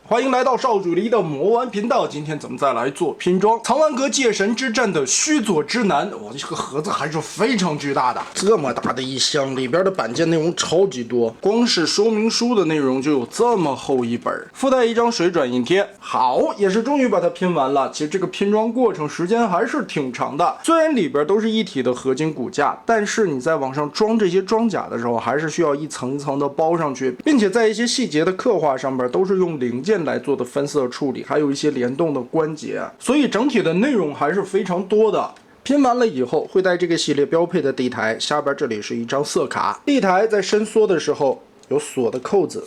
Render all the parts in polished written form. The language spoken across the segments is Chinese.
欢迎来到少主离的魔玩频道。今天咱们再来做拼装藏丸阁界神之战的须佐之男。哇，这个盒子还是非常巨大的，这么大的一箱，里边的板件内容超级多，光是说明书的内容就有这么厚一本，附带一张水转印贴。好，也是终于把它拼完了。其实这个拼装过程时间还是挺长的，虽然里边都是一体的合金骨架，但是你在往上装这些装甲的时候，还是需要一层一层的包上去，并且在一些细节的刻画上面都是用零件来做的分色处理，还有一些联动的关节，所以整体的内容还是非常多的。拼完了以后会带这个系列标配的地台，下边这里是一张色卡，地台在伸缩的时候有锁的扣子，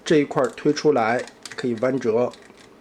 这一块推出来可以弯折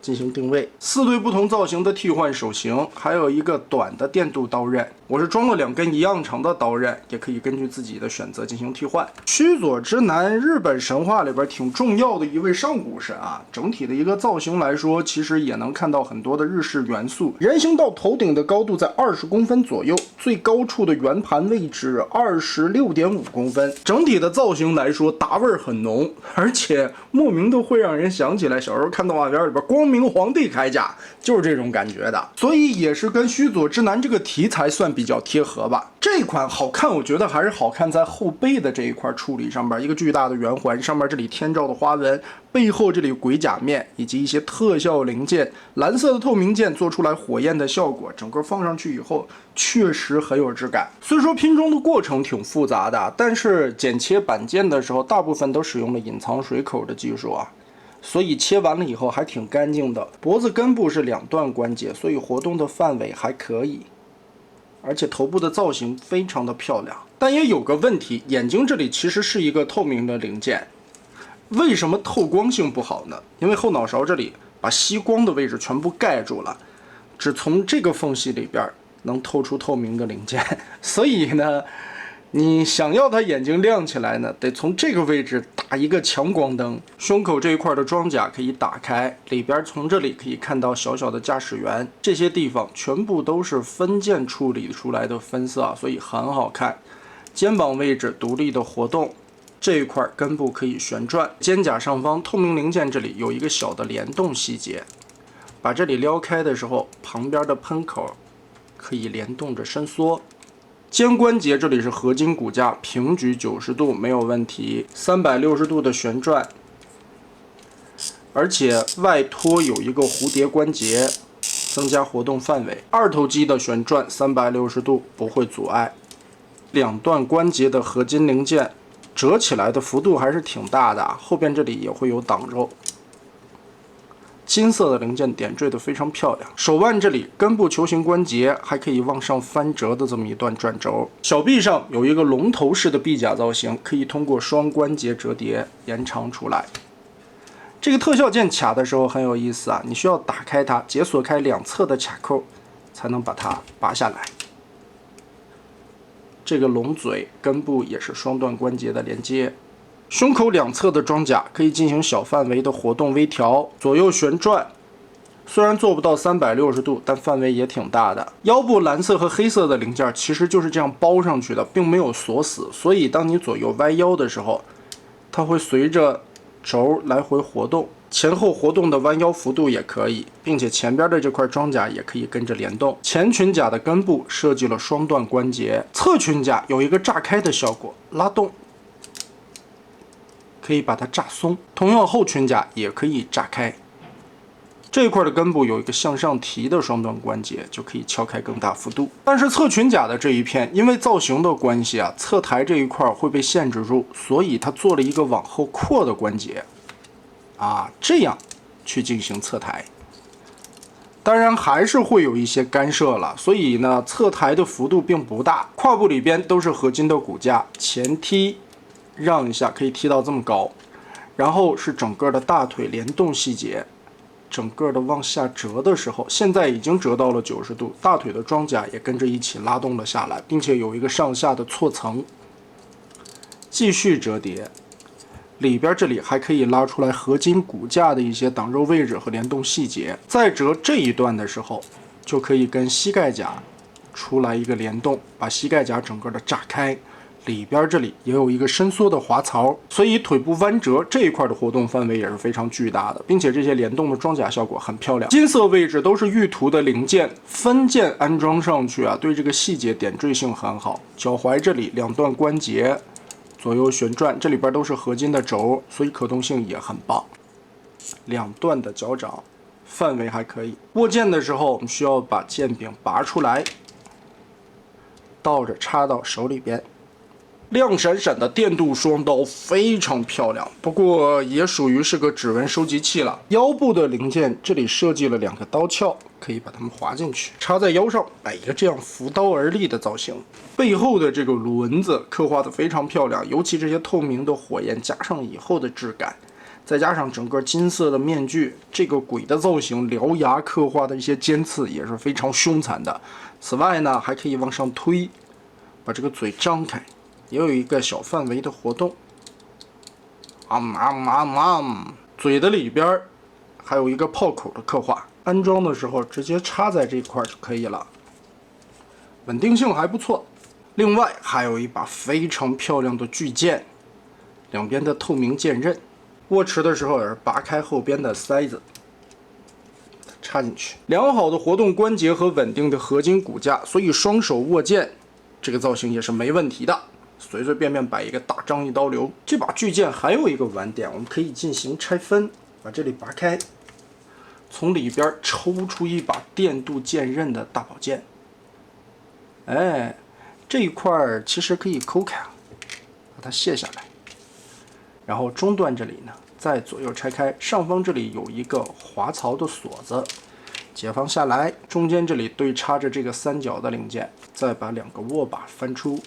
进行定位，4对不同造型的替换手型，还有一个短的电镀刀刃。我是装了2根一样长的刀刃，也可以根据自己的选择进行替换。须佐之男，日本神话里边挺重要的一位上古神啊。整体的一个造型来说，其实也能看到很多的日式元素。人行道头顶的高度在20公分左右，最高处的圆盘位置26.5公分。整体的造型来说，达味儿很浓，而且莫名的会让人想起来小时候看动画片里边光明皇帝铠甲，就是这种感觉的。所以也是跟须佐之男这个题材算比较贴合吧。这款好看，我觉得还是好看在后背的这一块处理上边，一个巨大的圆环，上面这里天照的花纹，背后这里龟甲面，以及一些特效零件，蓝色的透明件做出来火焰的效果，整个放上去以后确实很有质感。虽说拼装的过程挺复杂的，但是剪切板件的时候大部分都使用了隐藏水口的技术啊，所以切完了以后还挺干净的。脖子根部是2段关节，所以活动的范围还可以，而且头部的造型非常的漂亮。但也有个问题，眼睛这里其实是一个透明的零件，为什么透光性不好呢？因为后脑勺这里把吸光的位置全部盖住了，只从这个缝隙里边能透出透明的零件，所以呢你想要它眼睛亮起来呢，得从这个位置打一个强光灯。胸口这一块的装甲可以打开，里边从这里可以看到小小的驾驶员，这些地方全部都是分件处理出来的分色，所以很好看。肩膀位置独立的活动，这一块根部可以旋转，肩胛上方透明零件这里有一个小的联动细节，把这里撩开的时候，旁边的喷口可以联动着伸缩。肩关节这里是合金骨架，平举90度没有问题，360度的旋转，而且外托有一个蝴蝶关节，增加活动范围。2头肌的旋转360度不会阻碍。2段关节的合金零件折起来的幅度还是挺大的，后边这里也会有挡肉。金色的零件点缀的非常漂亮，手腕这里根部球形关节还可以往上翻折的这么一段转轴，小臂上有一个龙头式的臂甲造型，可以通过双关节折叠延长出来。这个特效件卡的时候很有意思啊，你需要打开它，解锁开2侧的卡扣，才能把它拔下来。这个龙嘴根部也是双段关节的连接。胸口2侧的装甲可以进行小范围的活动微调，左右旋转，虽然做不到360度，但范围也挺大的。腰部蓝色和黑色的零件其实就是这样包上去的，并没有锁死，所以当你左右弯腰的时候，它会随着轴来回活动，前后活动的弯腰幅度也可以，并且前边的这块装甲也可以跟着联动。前裙甲的根部设计了双段关节，侧裙甲有一个炸开的效果，拉动可以把它炸松，同样后裙甲也可以炸开。这一块的根部有一个向上提的双段关节，就可以敲开更大幅度。但是侧裙甲的这一片，因为造型的关系啊，侧台这一块会被限制住，所以它做了一个往后扩的关节，这样去进行侧台。当然还是会有一些干涉了，所以呢，侧台的幅度并不大。胯部里边都是合金的骨架，前踢让一下可以踢到这么高，然后是整个的大腿联动细节，整个的往下折的时候，现在已经折到了90度，大腿的装甲也跟着一起拉动了下来，并且有一个上下的错层，继续折叠。里边这里还可以拉出来合金骨架的一些挡肉位置和联动细节。在折这一段的时候，就可以跟膝盖甲出来一个联动，把膝盖甲整个的炸开，里边这里也有一个伸缩的滑槽，所以腿部弯折这一块的活动范围也是非常巨大的，并且这些联动的装甲效果很漂亮。金色位置都是玉图的零件，分件安装上去啊，对这个细节点缀性很好。脚踝这里2段关节左右旋转，这里边都是合金的轴，所以可动性也很棒。2段的脚掌范围还可以。握剑的时候，我们需要把剑柄拔出来，倒着插到手里边。亮闪闪的电镀双刀非常漂亮，不过也属于是个指纹收集器了。腰部的零件这里设计了2个刀鞘，可以把它们划进去，插在腰上，摆一个这样扶刀而立的造型。背后的这个轮子刻画的非常漂亮，尤其这些透明的火焰加上以后的质感，再加上整个金色的面具，这个鬼的造型，獠牙刻画的一些尖刺也是非常凶残的。此外呢，还可以往上推，把这个嘴张开。也有一个小范围的活动，嘴的里边还有一个炮口的刻画，安装的时候直接插在这块就可以了，稳定性还不错。另外还有一把非常漂亮的巨剑，两边的透明剑刃，握持的时候也是拔开后边的塞子，插进去。良好的活动关节和稳定的合金骨架，所以双手握剑这个造型也是没问题的。随随便便摆一个大张一刀流。这把巨剑还有一个玩点，我们可以进行拆分，把这里拔开，从里边抽出一把电镀剑刃的大宝剑。哎，这一块其实可以抠开，把它卸下来，然后中段这里呢，再左右拆开，上方这里有一个滑槽的锁子，解放下来，中间这里对插着这个3角的零件，再把2个握把翻出。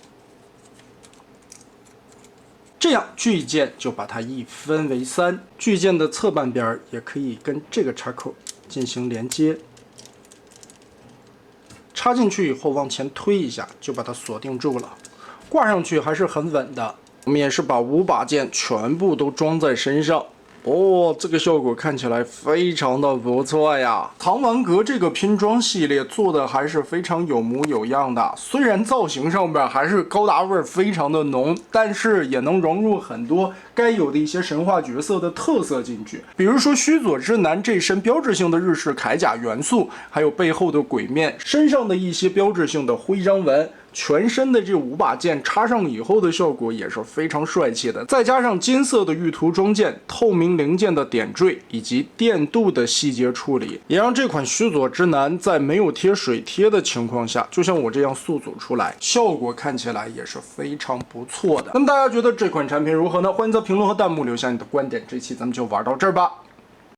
这样巨剑就把它一分为3，巨剑的侧半边也可以跟这个插口进行连接，插进去以后往前推一下就把它锁定住了，挂上去还是很稳的。我们也是把5把剑全部都装在身上。哦，这个效果看起来非常的不错呀！藏王阁这个拼装系列做的还是非常有模有样的，虽然造型上边还是高达味非常的浓，但是也能融入很多该有的一些神话角色的特色进去。比如说须佐之男这身标志性的日式铠甲元素，还有背后的鬼面，身上的一些标志性的徽章纹。全身的这5把剑插上以后的效果也是非常帅气的，再加上金色的玉图装件、透明零件的点缀以及电镀的细节处理，也让这款须佐之男在没有贴水贴的情况下，就像我这样速组出来，效果看起来也是非常不错的。那么大家觉得这款产品如何呢？欢迎在评论和弹幕留下你的观点。这期咱们就玩到这儿吧。